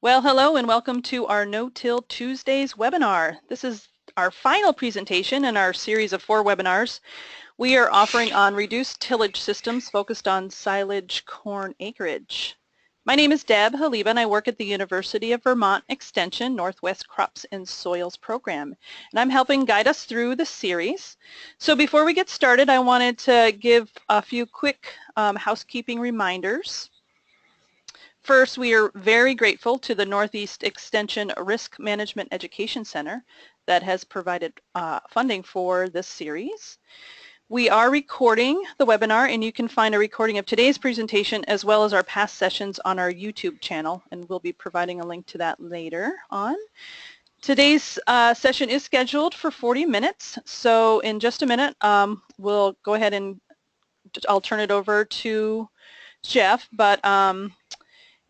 Well, hello and welcome to our No-Till Tuesdays webinar. This is our final presentation in our series of 4 webinars. We are offering on reduced tillage systems focused on silage corn acreage. My name is Deb Haliba and I work at the University of Vermont Extension Northwest Crops and Soils program, and I'm helping guide us through the series. So before we get started, I wanted to give a few quick housekeeping reminders. First, we are very grateful to the Northeast Extension Risk Management Education Center that has provided funding for this series. We are recording the webinar, and you can find a recording of today's presentation as well as our past sessions on our YouTube channel, and we'll be providing a link to that later on. Today's session is scheduled for 40 minutes, so in just a minute we'll go ahead and I'll turn it over to Jeff, but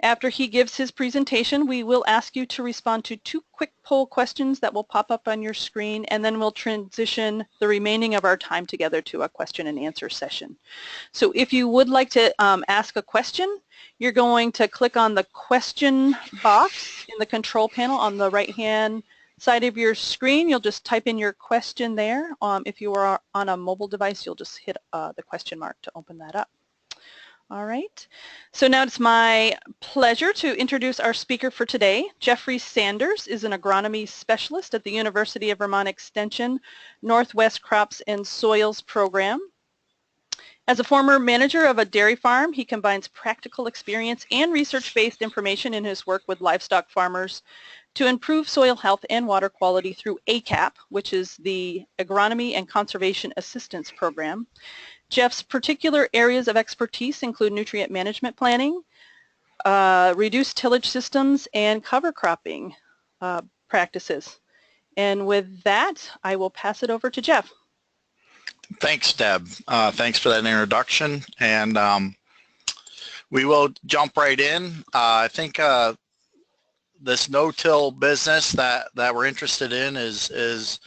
after he gives his presentation, we will ask you to respond to 2 quick poll questions that will pop up on your screen, and then we'll transition the remaining of our time together to a question and answer session. So if you would like to ask a question, you're going to click on the question box in the control panel on the right-hand side of your screen. You'll just type in your question there. If you are on a mobile device, you'll just hit the question mark to open that up. All right, so now it's my pleasure to introduce our speaker for today. Jeffrey Sanders is an agronomy specialist at the University of Vermont Extension Northwest Crops and Soils program. As a former manager of a dairy farm, he combines practical experience and research-based information in his work with livestock farmers to improve soil health and water quality through ACAP, which is the Agronomy and Conservation Assistance Program. Jeff's particular areas of expertise include nutrient management planning, reduced tillage systems, and cover cropping practices. And with that, I will pass it over to Jeff. Thanks, Deb. Thanks for that introduction, and we will jump right in. I think this no-till business that we're interested in is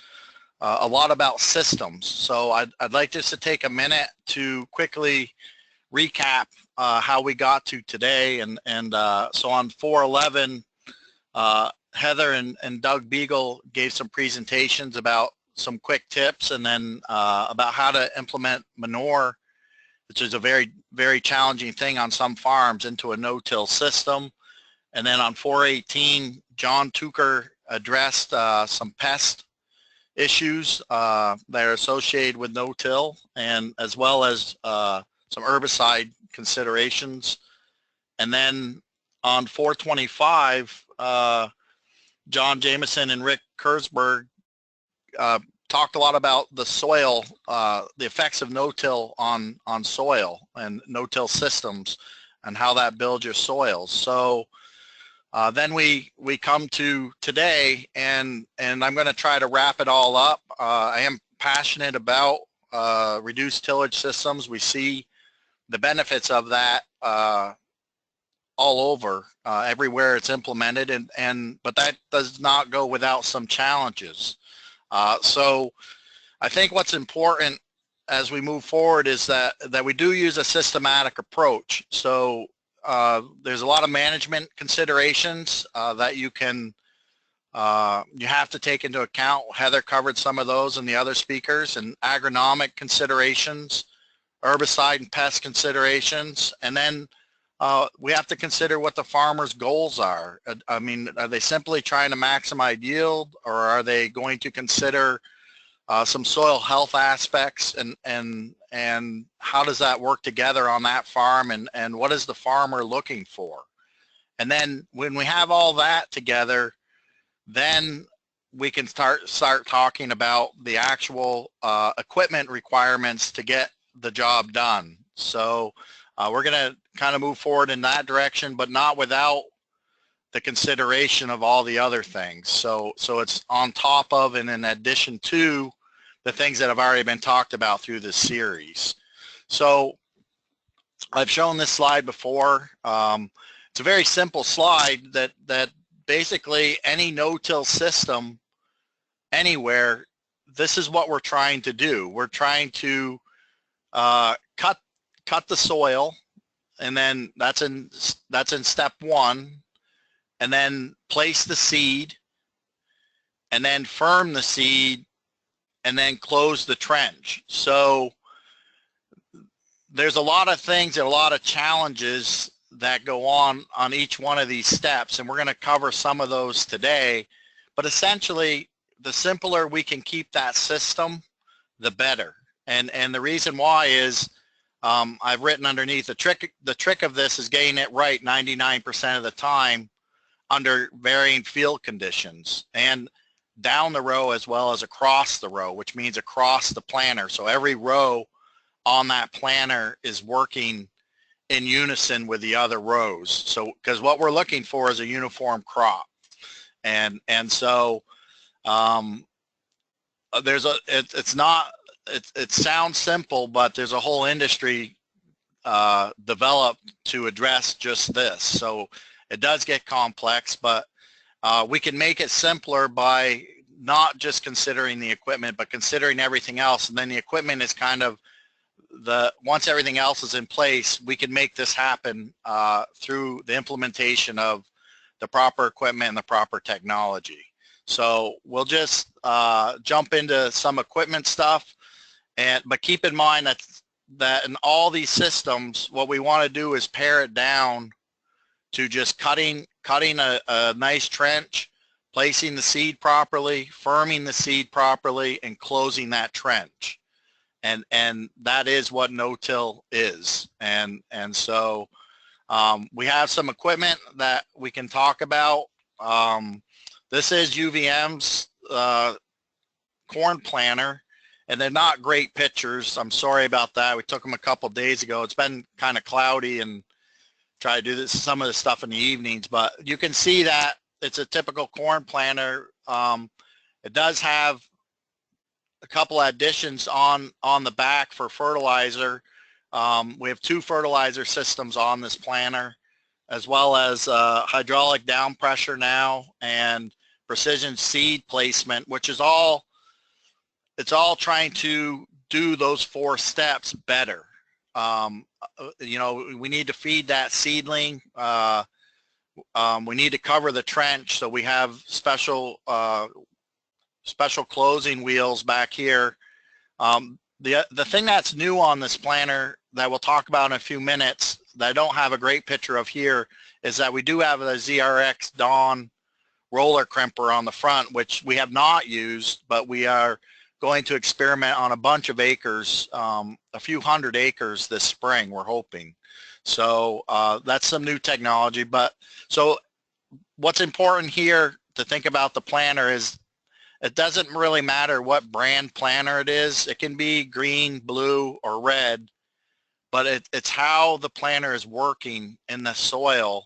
a lot about systems. So I'd like just to take a minute to quickly recap how we got to today. And so on 4/11, Heather and Doug Beagle gave some presentations about some quick tips, and then about how to implement manure, which is a very, very challenging thing on some farms, into a no-till system. And then on 4/18, John Tucker addressed some pest issues that are associated with no-till, and as well as some herbicide considerations. And then on 4/25, John Jameson and Rick Kurzberg talked a lot about the soil, the effects of no-till on soil and no-till systems and how that builds your soils. So then we come to today, and I'm going to try to wrap it all up. I am passionate about reduced tillage systems. We see the benefits of that all over, everywhere it's implemented, but that does not go without some challenges. So I think what's important as we move forward is that we do use a systematic approach. So there's a lot of management considerations that you have to take into account. Heather covered some of those and the other speakers, and agronomic considerations, herbicide and pest considerations, and then we have to consider what the farmer's goals are. I mean, are they simply trying to maximize yield, or are they going to consider some soil health aspects, and how does that work together on that farm, and what is the farmer looking for? And then when we have all that together, then we can start talking about the actual equipment requirements to get the job done. So we're going to kind of move forward in that direction, but not without the consideration of all the other things. So it's on top of and in addition to the things that have already been talked about through this series. So I've shown this slide before. It's a very simple slide that basically any no-till system anywhere, this is what we're trying to do. We're trying to cut the soil, and then that's in step 1. and then place the seed, and then firm the seed, and then close the trench. So there's a lot of things and a lot of challenges that go on each one of these steps, and we're going to cover some of those today. But essentially, the simpler we can keep that system, the better. And the reason why is I've written underneath the trick of this is getting it right 99% of the time under varying field conditions, and down the row as well as across the row, which means across the planner. So every row on that planner is working in unison with the other rows. So because what we're looking for is a uniform crop, and so there's a it sounds simple, but there's a whole industry developed to address just this. So it does get complex, but we can make it simpler by not just considering the equipment, but considering everything else. And then the equipment is kind of once everything else is in place, we can make this happen through the implementation of the proper equipment and the proper technology. So we'll just jump into some equipment stuff, but keep in mind that in all these systems, what we want to do is pare it down to just cutting a nice trench, placing the seed properly, firming the seed properly, and closing that trench. And that is what no-till is. And so we have some equipment that we can talk about. This is UVM's corn planner, and they're not great pictures. I'm sorry about that. We took them a couple days ago. It's been kind of cloudy, and try to do some of the stuff in the evenings, but you can see that it's a typical corn planter. It does have a couple additions on the back for fertilizer. We have 2 fertilizer systems on this planner, as well as hydraulic down pressure now, and precision seed placement, which is it's all trying to do those 4 steps better. You know, we need to feed that seedling. We need to cover the trench, so we have special closing wheels back here. The thing that's new on this planner that we'll talk about in a few minutes that I don't have a great picture of here is that we do have a ZRX Dawn roller crimper on the front, which we have not used, but we are going to experiment on a bunch of acres, a few hundred acres this spring, we're hoping. So that's some new technology. But so what's important here to think about the planner is it doesn't really matter what brand planner it is. It can be green, blue, or red, but it's how the planner is working in the soil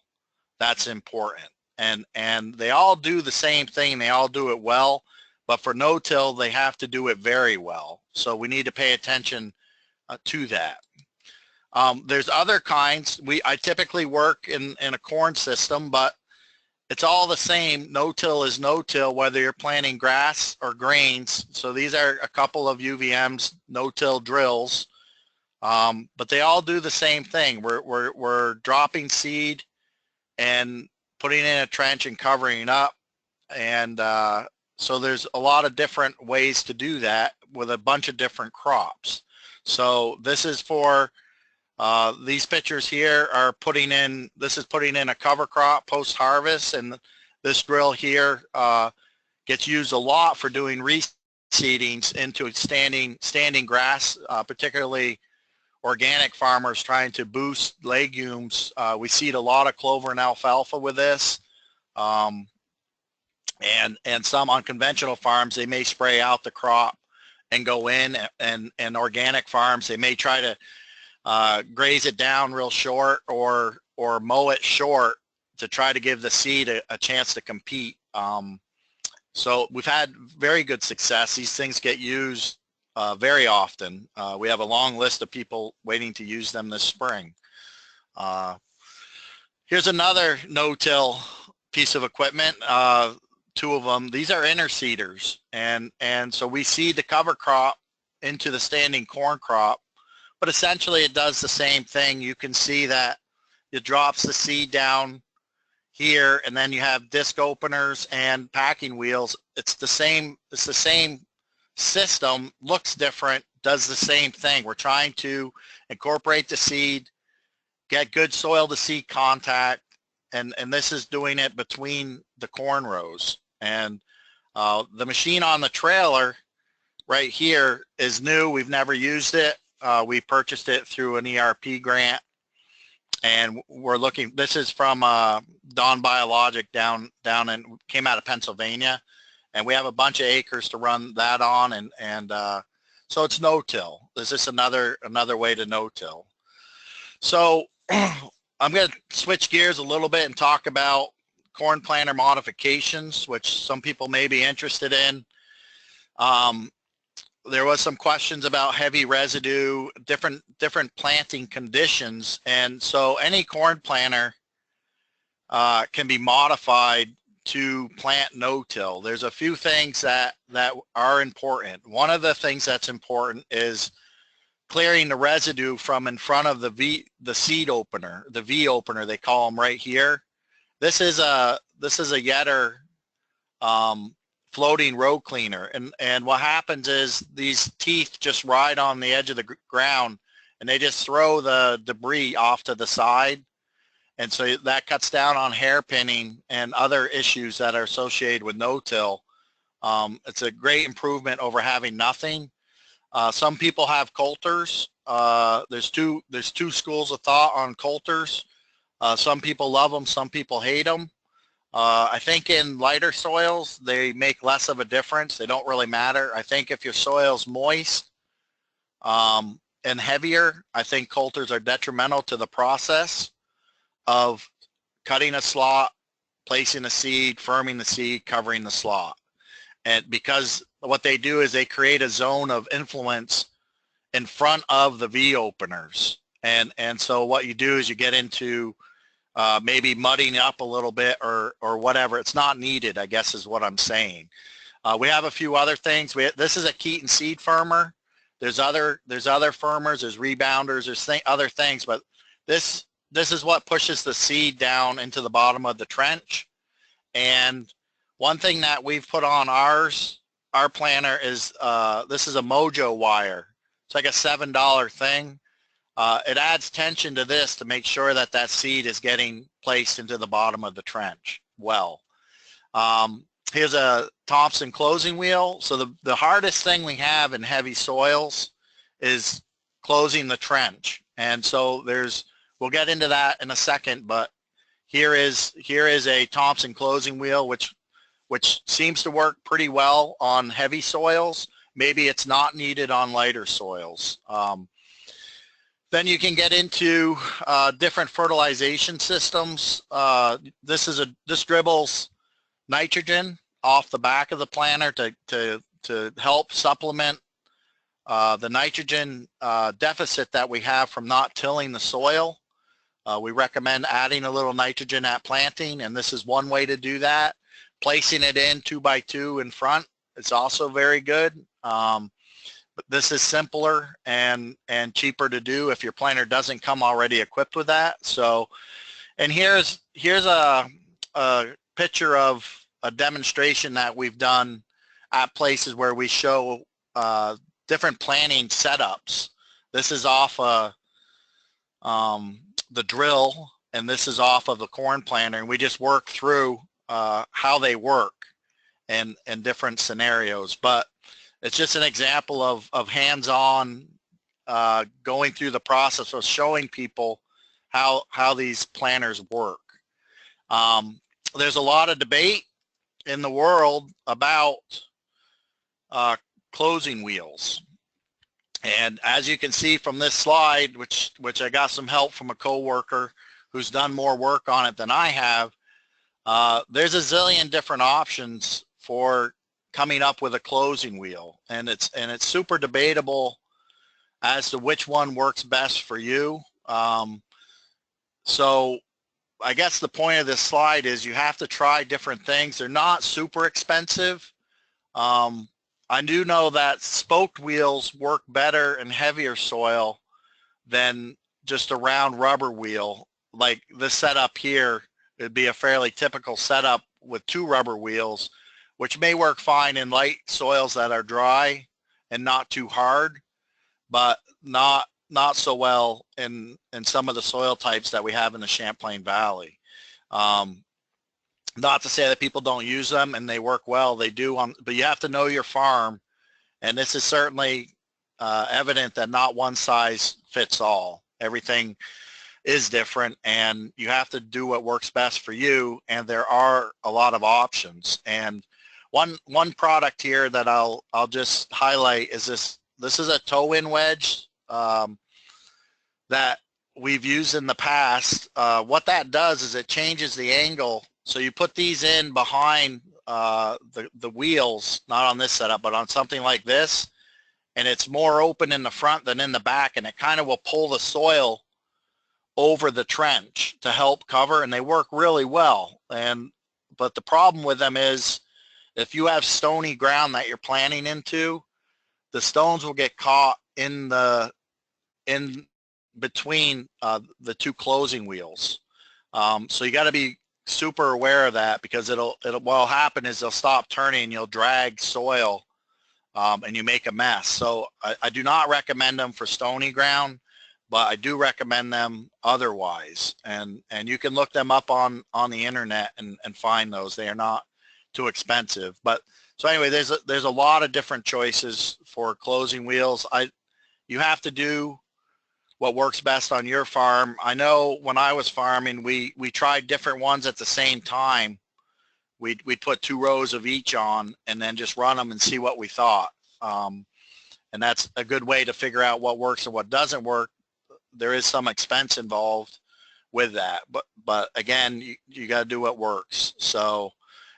that's important. And they all do the same thing. They all do it well. But for no-till, they have to do it very well. So we need to pay attention to that. There's other kinds. I typically work in a corn system, but it's all the same. No-till is no-till, whether you're planting grass or grains. So these are a couple of UVM's no-till drills, but they all do the same thing. We're dropping seed and putting in a trench and covering it up, and so there's a lot of different ways to do that with a bunch of different crops. So this is for these pictures here are putting in a cover crop post-harvest, and this drill here gets used a lot for doing reseedings into standing grass, particularly organic farmers trying to boost legumes. We seed a lot of clover and alfalfa with this. And some unconventional farms, they may spray out the crop and go in, and organic farms, they may try to graze it down real short or mow it short to try to give the seed a chance to compete. So we've had very good success. These things get used very often. We have a long list of people waiting to use them this spring. Here's another no-till piece of equipment. 2 of them. These are InterCedars, and so we seed the cover crop into the standing corn crop, but essentially it does the same thing. You can see that it drops the seed down here, and then you have disc openers and packing wheels. It's the same system, looks different, does the same thing. We're trying to incorporate the seed, get good soil to seed contact, and this is doing it between the corn rows. And the machine on the trailer right here is new. We've never used it. We purchased it through an ERP grant, and we're looking. This is from Don Biologic down and came out of Pennsylvania, and we have a bunch of acres to run that on, and so it's no-till. This is another way to no-till. So I'm going to switch gears a little bit and talk about corn planter modifications, which some people may be interested in. There was some questions about heavy residue, different planting conditions, and so any corn planter can be modified to plant no-till. There's a few things that are important. One of the things that's important is clearing the residue from in front of the seed opener, the V opener they call them right here. This is a Yetter floating row cleaner, and what happens is these teeth just ride on the edge of the ground, and they just throw the debris off to the side, and so that cuts down on hairpinning and other issues that are associated with no-till. It's a great improvement over having nothing. Some people have coulters. There's two schools of thought on coulters. Some people love them, some people hate them. I think in lighter soils they make less of a difference. They don't really matter. I think if your soil's moist and heavier, I think coulters are detrimental to the process of cutting a slot, placing a seed, firming the seed, covering the slot. And because what they do is they create a zone of influence in front of the V openers. And so what you do is you get into maybe mudding up a little bit or whatever. It's not needed, I guess is what I'm saying. We have a few other things. This is a Keaton seed firmer. There's other firmers, there's rebounders, there's other things, but this is what pushes the seed down into the bottom of the trench. And one thing that we've put on our planter is this is a Mojo wire. It's like a $7 thing. It adds tension to this to make sure that seed is getting placed into the bottom of the trench well. Here's a Thompson closing wheel. So the hardest thing we have in heavy soils is closing the trench. And so we'll get into that in a second, but here is a Thompson closing wheel, which seems to work pretty well on heavy soils. Maybe it's not needed on lighter soils. Then you can get into different fertilization systems. This dribbles nitrogen off the back of the planter to help supplement the nitrogen deficit that we have from not tilling the soil. We recommend adding a little nitrogen at planting, and this is one way to do that. Placing it in 2x2 in front is also very good. But this is simpler and cheaper to do if your planter doesn't come already equipped with that. So, and here's a picture of a demonstration that we've done at places where we show different planting setups. This is off the drill, and this is off of the corn planter, and we just work through how they work in different scenarios. But it's just an example of hands-on going through the process of showing people how these planters work. There's a lot of debate in the world about closing wheels. And as you can see from this slide, which I got some help from a coworker who's done more work on it than I have, there's a zillion different options for coming up with a closing wheel, and it's super debatable as to which one works best for you. So I guess the point of this slide is you have to try different things. They're not super expensive. I do know that spoked wheels work better in heavier soil than just a round rubber wheel like this setup here it'd be a fairly typical setup with 2 rubber wheels, which may work fine in light soils that are dry and not too hard, but not so well in some of the soil types that we have in the Champlain Valley. Not to say that people don't use them and they work well, they do, but you have to know your farm, and this is certainly evident that not one size fits all. Everything is different, and you have to do what works best for you, and there are a lot of options. And one product here that I'll just highlight is this is a toe-in wedge that we've used in the past. What that does is it changes the angle. So you put these in behind the wheels, not on this setup, but on something like this, and it's more open in the front than in the back, and it kind of will pull the soil over the trench to help cover, and they work really well. But the problem with them is if you have stony ground that you're planting into, the stones will get caught in between the 2 closing wheels. So you got to be super aware of that, because what'll happen is they'll stop turning and you'll drag soil and you make a mess. So I do not recommend them for stony ground, but I do recommend them otherwise. And you can look them up on the internet and find those. They are not too expensive. But so anyway, there's a lot of different choices for closing wheels. You have to do what works best on your farm. I know when I was farming, we tried different ones at the same time. We'd put 2 rows of each on and then just run them and see what we thought. And that's a good way to figure out what works and what doesn't work. There is some expense involved with that, but again, you got to do what works. So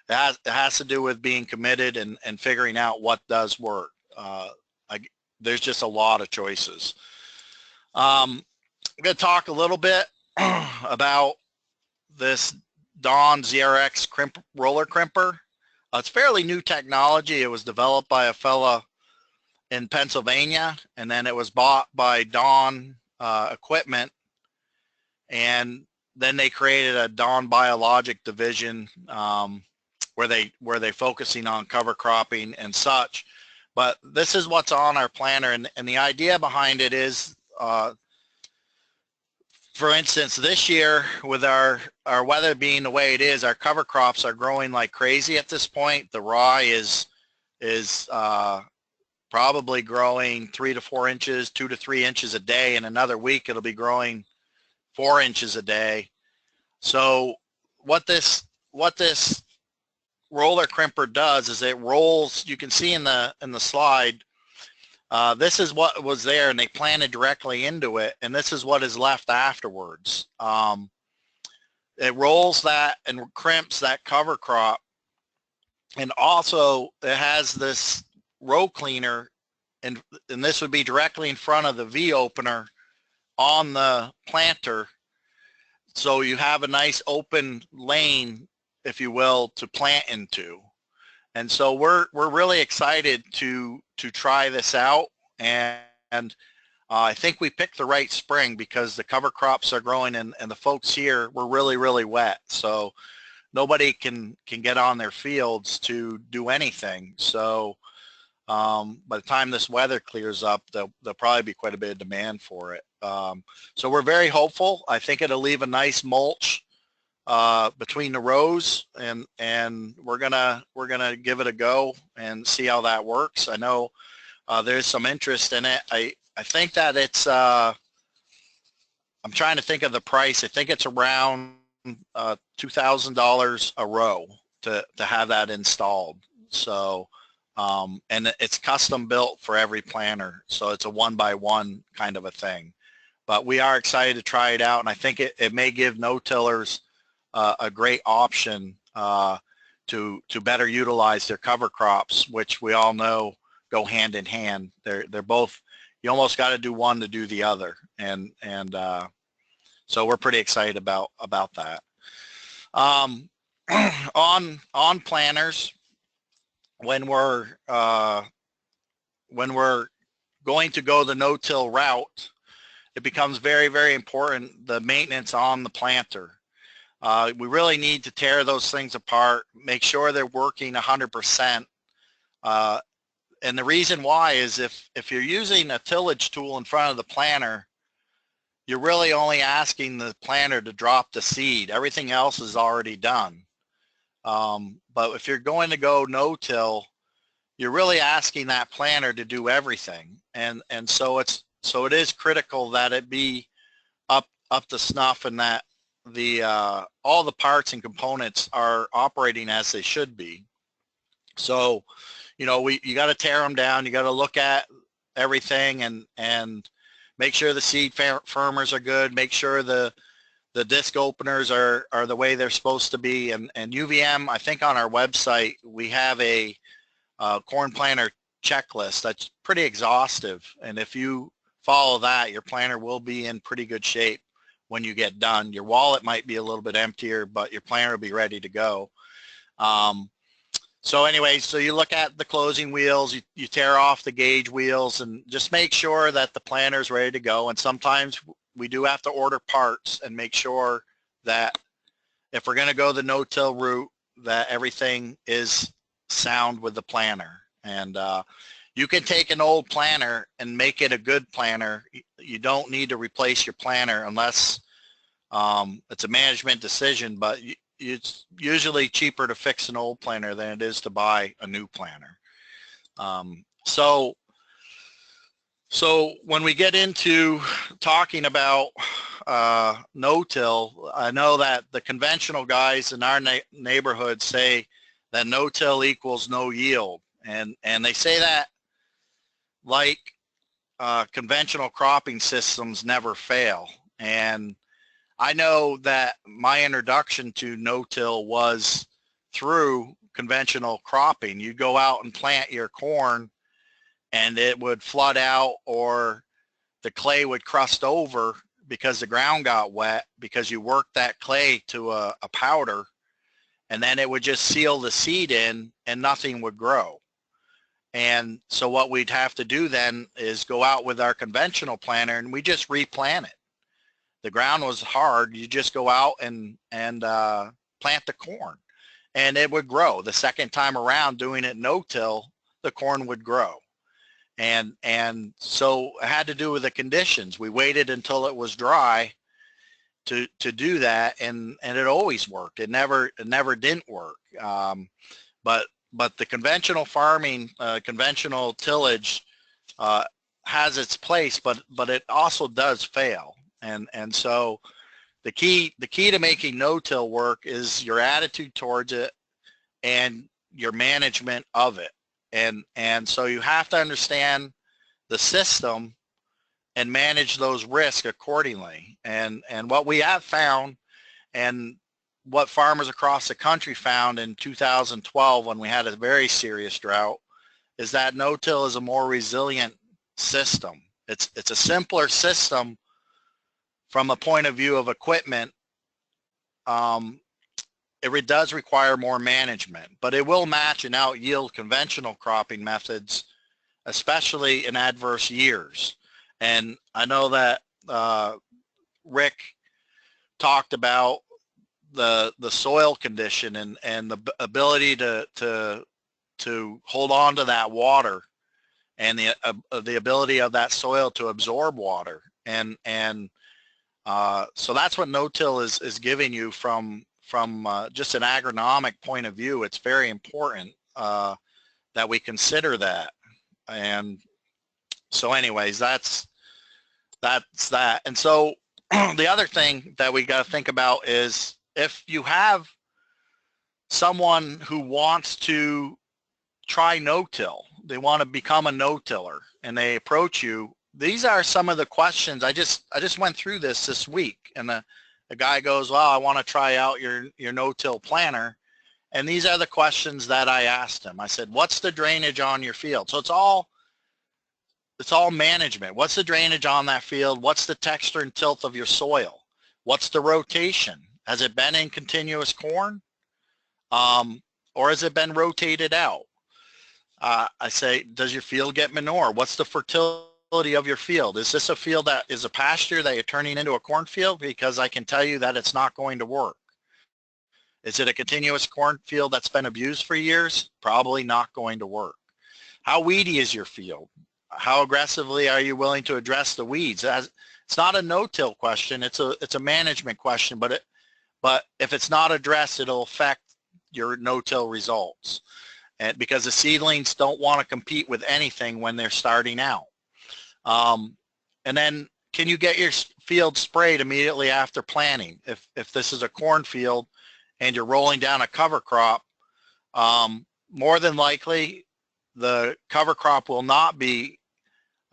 it has to do with being committed and figuring out what does work. There's just a lot of choices. I'm going to talk a little bit about this Dawn ZRX roller crimper. It's fairly new technology. It was developed by a fella in Pennsylvania, and then it was bought by Dawn Equipment, and then they created a Dawn Biologic division where they're focusing on cover cropping and such. But this is what's on our planner, and the idea behind it is, for instance, this year with our weather being the way it is, our cover crops are growing like crazy at this point. The rye is probably growing 3 to 4 inches, 2 to 3 inches a day. In another week, it'll be growing 4 inches a day. So what this roller crimper does is it rolls. You can see in the slide. This is what was there, and they planted directly into it, and this is what is left afterwards. It rolls that and crimps that cover crop, and also it has this row cleaner, and this would be directly in front of the V opener on the planter, so you have a nice open lane, if you will, to plant into. And so we're really excited to try this out, and I think we picked the right spring, because the cover crops are growing, and the folks here were really wet, so nobody can get on their fields to do anything. So by the time this weather clears up, there'll probably be quite a bit of demand for it. So we're very hopeful. I think it'll leave a nice mulch between the rows, and we're gonna give it a go and see how that works. I know there's some interest in it. I think that it's I'm trying to think of the price. I think it's around $2,000 a row to have that installed. So and it's custom built for every planter, so it's a 1-by-1 kind of a thing. But we are excited to try it out, and I think it may give no-tillers a great option to better utilize their cover crops, which we all know go hand in hand. They're both, you almost got to do one to do the other, and so we're pretty excited about that. On planners, when we're going to go the no-till route, it becomes very important, the maintenance on the planter. We really need to tear those things apart, make sure they're working 100%. And the reason why is if you're using a tillage tool in front of the planter, you're really only asking the planter to drop the seed. Everything else is already done. But if you're going to go no-till, you're really asking that planter to do everything. And so it is critical that it be up to snuff, and that all the parts and components are operating as they should be. So, you know, you got to tear them down. You got to look at everything and make sure the seed firmers are good. Make sure the disc openers are the way they're supposed to be. And UVM, I think on our website, we have a corn planter checklist that's pretty exhaustive. And if you follow that, your planter will be in pretty good shape when you get done. Your wallet might be a little bit emptier, but your planter will be ready to go. So anyway, so you look at the closing wheels, you tear off the gauge wheels, and just make sure that the planter is ready to go. And sometimes we do have to order parts and make sure that if we're going to go the no-till route, that everything is sound with the planter. And you can take an old planter and make it a good planter. You don't need to replace your planter unless it's a management decision, but it's usually cheaper to fix an old planter than it is to buy a new planter. So when we get into talking about no-till, I know that the conventional guys in our neighborhood say that no-till equals no yield, and they say that like conventional cropping systems never fail. And I know that my introduction to no-till was through conventional cropping. You go out and plant your corn and it would flood out, or the clay would crust over because the ground got wet, because you worked that clay to a powder, and then it would just seal the seed in and nothing would grow. And so what we'd have to do then is go out with our conventional planter and we just replant it. The ground was hard. You just go out and plant the corn and it would grow. The second time around doing it no-till, the corn would grow. And so it had to do with the conditions. We waited until it was dry to do that, and it always worked. It never didn't work. But the conventional farming, conventional tillage has its place, but it also does fail. And so the key to making no-till work is your attitude towards it and your management of it. And so you have to understand the system and manage those risks accordingly. And what we have found, and what farmers across the country found in 2012 when we had a very serious drought, is that no-till is a more resilient system. It's a simpler system from a point of view of equipment. It does require more management, but it will match and out yield conventional cropping methods, especially in adverse years. And I know that Rick talked about the soil condition and the ability to hold on to that water, and the ability of that soil to absorb water. And so that's what no-till is giving you from just an agronomic point of view. It's very important that we consider that. And so anyways, that's that. And so the other thing that we got to think about is, if you have someone who wants to try no-till, they want to become a no-tiller, and they approach you, these are some of the questions. I just went through this week, and the guy goes, well, I want to try out your no-till planner. And these are the questions that I asked him. I said, what's the drainage on your field? So it's all management. What's the drainage on that field? What's the texture and tilt of your soil? What's the rotation? Has it been in continuous corn? Or has it been rotated out? I say, does your field get manure? What's the fertility of your field? Is this a field that is a pasture that you're turning into a cornfield? Because I can tell you that it's not going to work. Is it a continuous cornfield that's been abused for years? Probably not going to work. How weedy is your field? How aggressively are you willing to address the weeds? It's not a no-till question. It's a management question, but if it's not addressed, it'll affect your no-till results. And because the seedlings don't want to compete with anything when they're starting out. And then can you get your field sprayed immediately after planting? If this is a cornfield and you're rolling down a cover crop, more than likely the cover crop will not be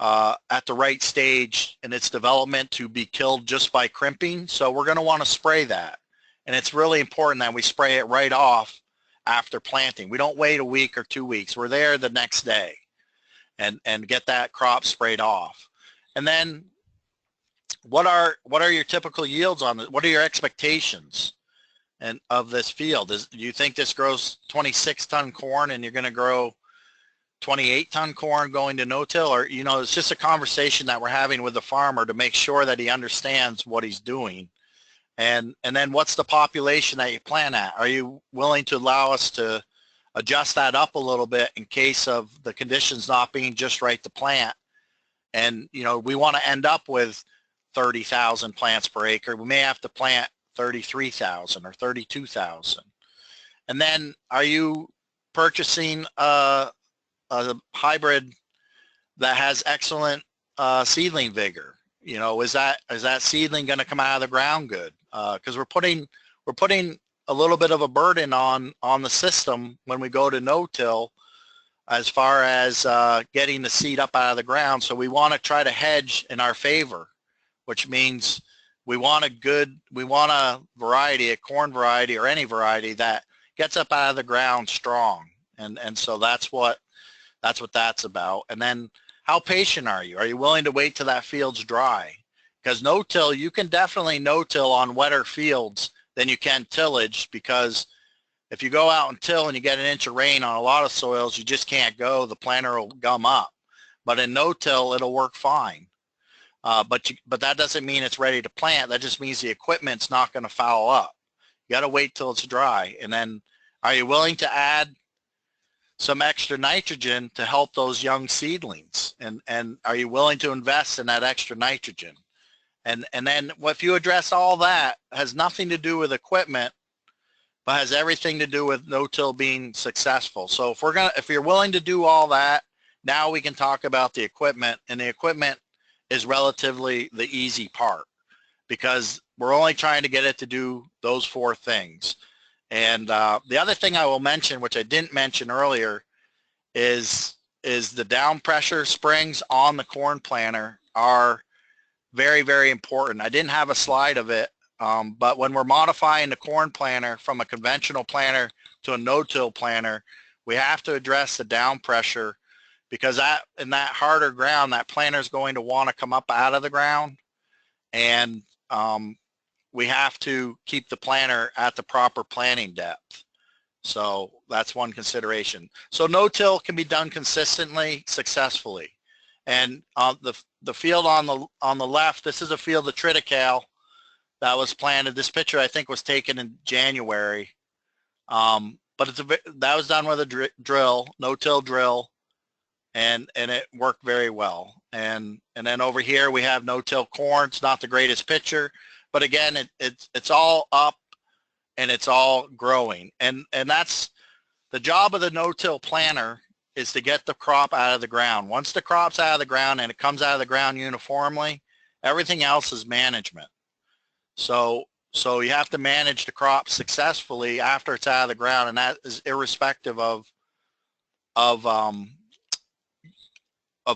at the right stage in its development to be killed just by crimping. So we're going to want to spray that. And it's really important that we spray it right off after planting. We don't wait a week or 2 weeks. We're there the next day and get that crop sprayed off. And then what are your typical yields on it? What are your expectations and of this field? Do you think this grows 26-ton corn and you're going to grow 28-ton corn going to no-till? Or, you know, it's just a conversation that we're having with the farmer to make sure that he understands what he's doing. And then what's the population that you plan at? Are you willing to allow us to adjust that up a little bit in case of the conditions not being just right to plant? And, you know, we want to end up with 30,000 plants per acre. We may have to plant 33,000 or 32,000. And then are you purchasing a hybrid that has excellent seedling vigor? You know, is that seedling going to come out of the ground good? Because we're putting a little bit of a burden on the system when we go to no-till as far as getting the seed up out of the ground. So we want to try to hedge in our favor, which means we want a variety, a corn variety or any variety that gets up out of the ground strong. And so that's what that's about. And then how patient are you? Are you willing to wait till that field's dry? Because no-till, you can definitely no-till on wetter fields than you can tillage, because if you go out and till and you get an inch of rain on a lot of soils, you just can't go. The planter will gum up. But in no-till, it'll work fine. But that doesn't mean it's ready to plant. That just means the equipment's not going to foul up. You got to wait till it's dry. And then are you willing to add some extra nitrogen to help those young seedlings? And are you willing to invest in that extra nitrogen? And then if you address all that, has nothing to do with equipment, but has everything to do with no-till being successful. So if you're willing to do all that, now we can talk about the equipment, and the equipment is relatively the easy part because we're only trying to get it to do those 4 things. And the other thing I will mention, which I didn't mention earlier, is the down pressure springs on the corn planter are very, very important. I didn't have a slide of it, but when we're modifying the corn planter from a conventional planter to a no-till planter, we have to address the down pressure, because in that harder ground, that planter is going to want to come up out of the ground, and we have to keep the planter at the proper planting depth. So that's one consideration. So no-till can be done consistently, successfully. And the field on the left, this is a field of triticale that was planted. This picture I think was taken in January, but that was done with a drill, no-till drill, and it worked very well. And then over here we have no-till corn. It's not the greatest picture, but again, it's all up and it's all growing. And that's the job of the no-till planter, is to get the crop out of the ground. Once the crop's out of the ground and it comes out of the ground uniformly, everything else is management. So you have to manage the crop successfully after it's out of the ground, and that is irrespective of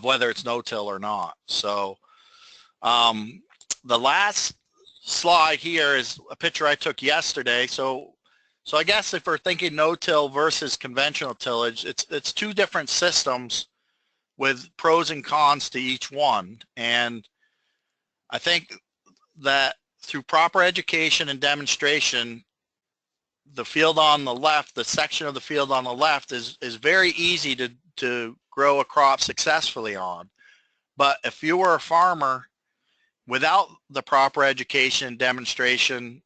whether it's no-till or not. So the last slide here is a picture I took yesterday. So I guess if we're thinking no-till versus conventional tillage, it's 2 different systems with pros and cons to each one. And I think that through proper education and demonstration, the field on the left, the section of the field on the left is very easy to grow a crop successfully on. But if you were a farmer without the proper education and demonstration,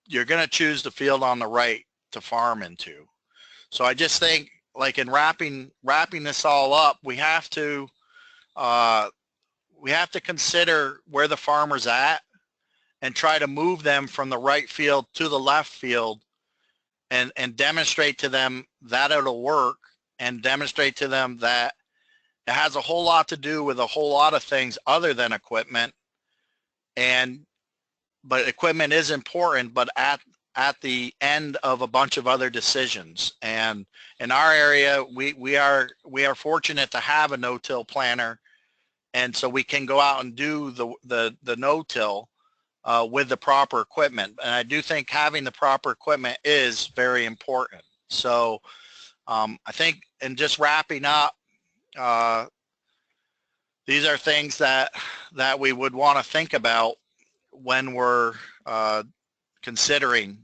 you're going to choose the field on the right to farm into. So I just think, like, in wrapping this all up, we have to consider where the farmer's at and try to move them from the right field to the left field, and demonstrate to them that it'll work, and demonstrate to them that it has a whole lot to do with a whole lot of things other than equipment. But equipment is important, but at the end of a bunch of other decisions. And in our area, we are fortunate to have a no-till planner, and so we can go out and do the no-till with the proper equipment. And I do think having the proper equipment is very important. So I think, and just wrapping up, these are things that we would want to think about when we're considering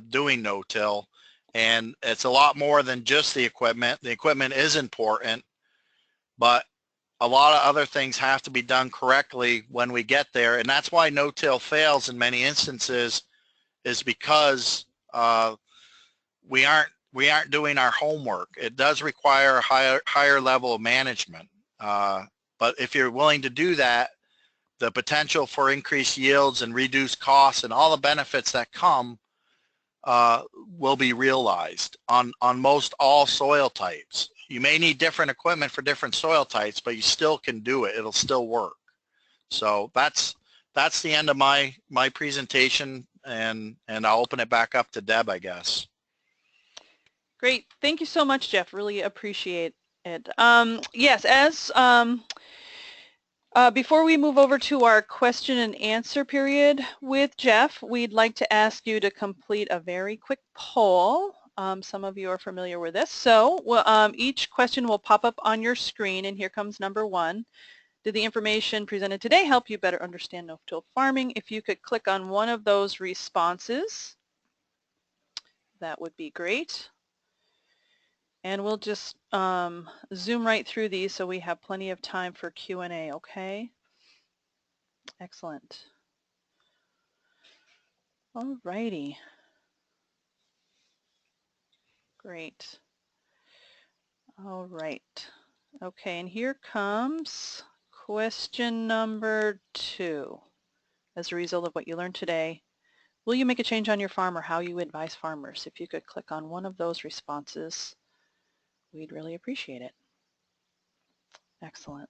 doing no-till. And it's a lot more than just the equipment. The equipment is important, but a lot of other things have to be done correctly when we get there. And that's why no-till fails in many instances, is because we aren't doing our homework. It does require a higher level of management. But if you're willing to do that, the potential for increased yields and reduced costs and all the benefits that come will be realized on most all soil types. You may need different equipment for different soil types, but you still can do it. It'll still work. So that's the end of my presentation, and I'll open it back up to Deb, I guess. Great. Thank you so much, Jeff. Really appreciate it. Yes, as before we move over to our question and answer period with Jeff, we'd like to ask you to complete a very quick poll. Some of you are familiar with this. So each question will pop up on your screen, and here comes number 1. Did the information presented today help you better understand no-till farming? If you could click on one of those responses, that would be great. And we'll just zoom right through these so we have plenty of time for Q&A, okay? Excellent. All righty. Great. All right. Okay, and here comes question number 2. As a result of what you learned today, will you make a change on your farm, or how you advise farmers? If you could click on one of those responses, we'd really appreciate it. Excellent.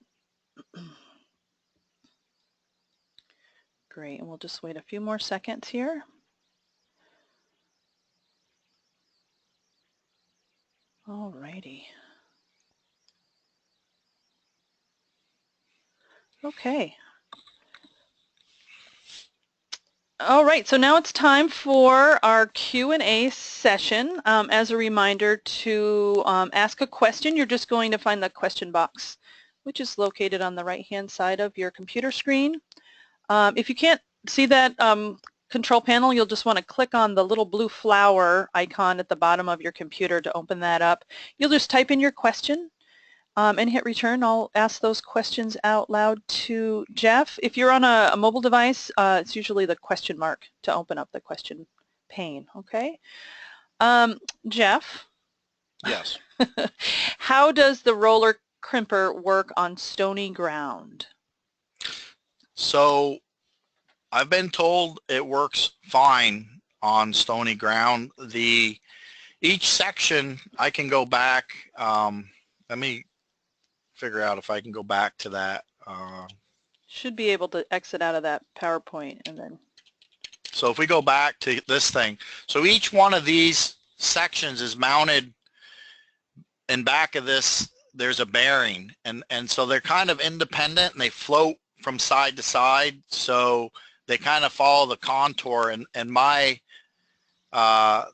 Great, and we'll just wait a few more seconds here. All righty. Okay. All right, so now it's time for our Q&A session. As a reminder, to ask a question, you're just going to find the question box, which is located on the right-hand side of your computer screen. If you can't see that control panel, you'll just want to click on the little blue flower icon at the bottom of your computer to open that up. You'll just type in your question and hit return. I'll ask those questions out loud to Jeff. If you're on a mobile device, it's usually the question mark to open up the question pane, okay? Jeff? Yes. How does the roller crimper work on stony ground? So I've been told it works fine on stony ground. Each section, I can go back. Let me figure out if I can go back to that. Should be able to exit out of that PowerPoint and then. So if we go back to this thing, so each one of these sections is mounted in back of this. There's a bearing, and so they're kind of independent, and they float from side to side. So they kind of follow the contour, and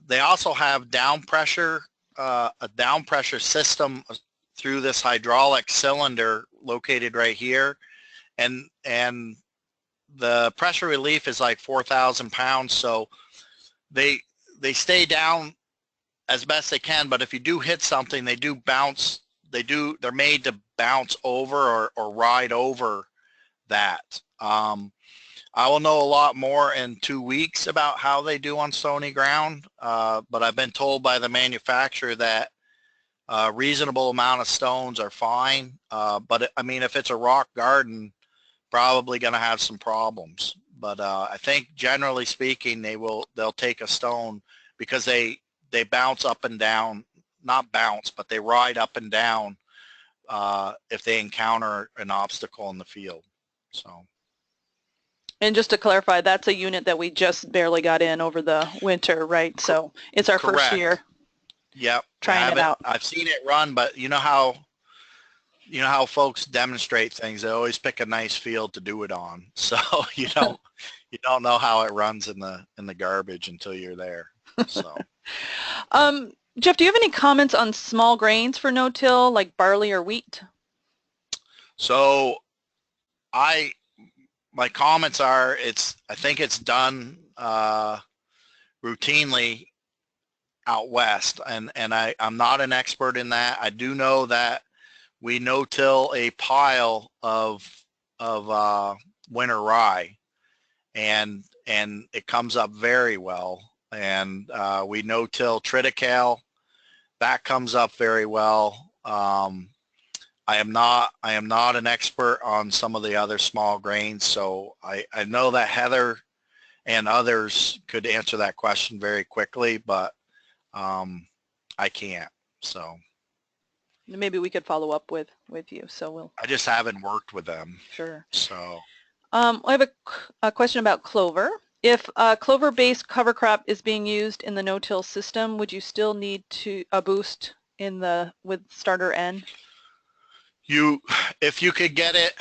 they also have down pressure, a down pressure system through this hydraulic cylinder located right here, and the pressure relief is like 4,000 pounds, so they stay down as best they can, but if you do hit something, they do bounce. They're made to bounce over or ride over that. I will know a lot more in 2 weeks about how they do on stony ground, but I've been told by the manufacturer that a reasonable amount of stones are fine. But I mean, if it's a rock garden, probably going to have some problems. But I think generally speaking, they'll take a stone because they bounce up and down, not bounce, but they ride up and down if they encounter an obstacle in the field. So. And just to clarify, that's a unit that we just barely got in over the winter, right? So it's our first year. Yep. Trying it out. I've seen it run, but you know how folks demonstrate things. They always pick a nice field to do it on. So you don't know how it runs in the garbage until you're there. So. Jeff, do you have any comments on small grains for no-till, like barley or wheat? So my comments are I think it's done routinely out west, and I'm not an expert in that. I do know that we no-till a pile of winter rye, and it comes up very well. And we no-till triticale, that comes up very well. I am not an expert on some of the other small grains, so I know that Heather and others could answer that question very quickly, but I can't. So maybe we could follow up with you. So I just haven't worked with them. Sure. So I have a question about clover. If a clover-based cover crop is being used in the no-till system, would you still need a boost with starter N? If you could get it,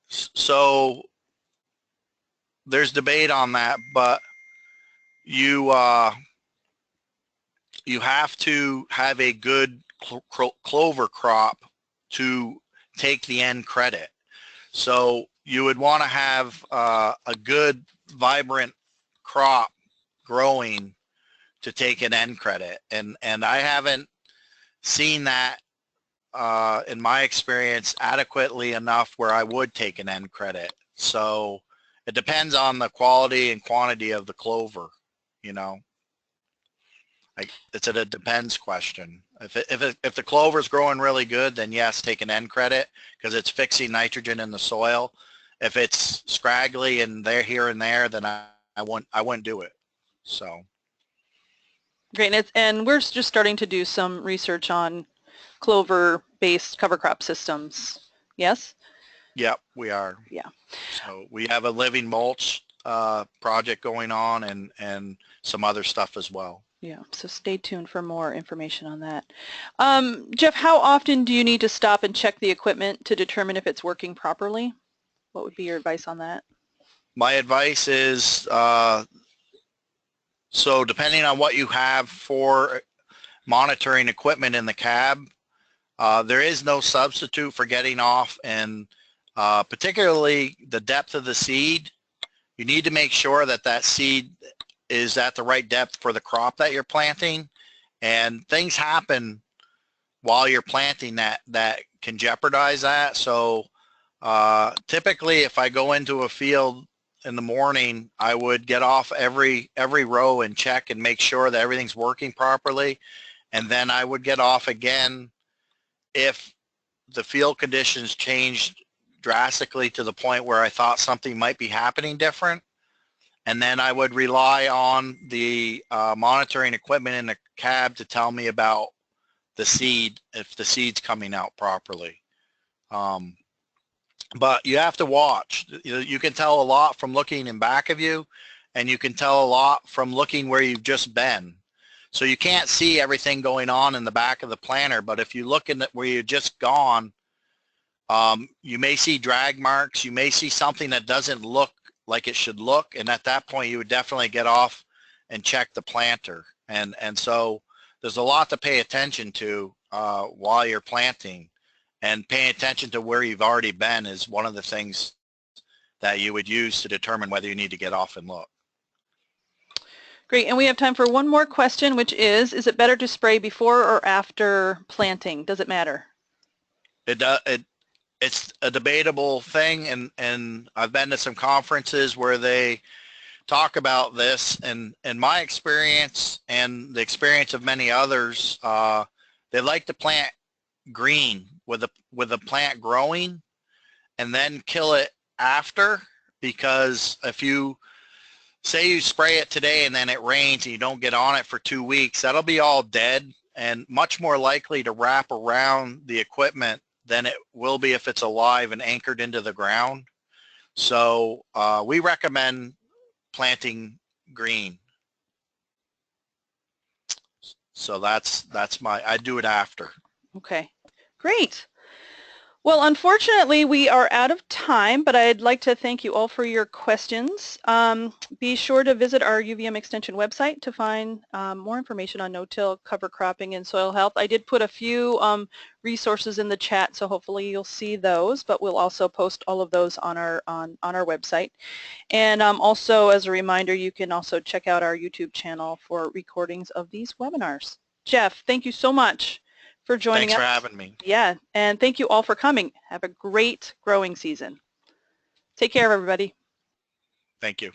so there's debate on that, but you have to have a good clover crop to take the N credit. So you would want to have a good, vibrant crop growing to take an N credit, and I haven't seen that in my experience adequately enough where I would take an N credit. So it depends on the quality and quantity of the clover, you know. It's a depends question. If the clover is growing really good, then yes, take an N credit because it's fixing nitrogen in the soil. If it's scraggly and they're here and there, then I wouldn't do it. So great, and we're just starting to do some research on clover-based cover crop systems. Yes? Yep, we are. Yeah. So we have a living mulch project going on and some other stuff as well. Yeah, so stay tuned for more information on that. Jeff, how often do you need to stop and check the equipment to determine if it's working properly? What would be your advice on that? My advice is, so depending on what you have for monitoring equipment in the cab, there is no substitute for getting off, and particularly the depth of the seed. You need to make sure that seed is at the right depth for the crop that you're planting, and things happen while you're planting that can jeopardize that. So typically if I go into a field in the morning, I would get off every row and check and make sure that everything's working properly, and then I would get off again if the field conditions changed drastically to the point where I thought something might be happening different. And then I would rely on the monitoring equipment in the cab to tell me about the seed, if the seed's coming out properly. But you have to watch. You can tell a lot from looking in back of you, and you can tell a lot from looking where you've just been. So you can't see everything going on in the back of the planter, but if you look in where you've just gone, you may see drag marks, you may see something that doesn't look like it should look, and at that point you would definitely get off and check the planter. And so there's a lot to pay attention to while you're planting, and paying attention to where you've already been is one of the things that you would use to determine whether you need to get off and look. Great, and we have time for one more question, which is it better to spray before or after planting? Does it matter? it's a debatable thing, and I've been to some conferences where they talk about this, and in my experience and the experience of many others, they like to plant green with a plant growing and then kill it after, because if you say you spray it today and then it rains and you don't get on it for 2 weeks, that'll be all dead and much more likely to wrap around the equipment than it will be if it's alive and anchored into the ground. So we recommend planting green. So that's I do it after. Okay, great. Well, unfortunately, we are out of time, but I'd like to thank you all for your questions. Be sure to visit our UVM Extension website to find more information on no-till, cover cropping, and soil health. I did put a few resources in the chat, so hopefully you'll see those, but we'll also post all of those on our website. And also, as a reminder, you can also check out our YouTube channel for recordings of these webinars. Jeff, thank you so much for joining us. Thanks for having me. Yeah, and thank you all for coming. Have a great growing season. Take care, everybody. Thank you.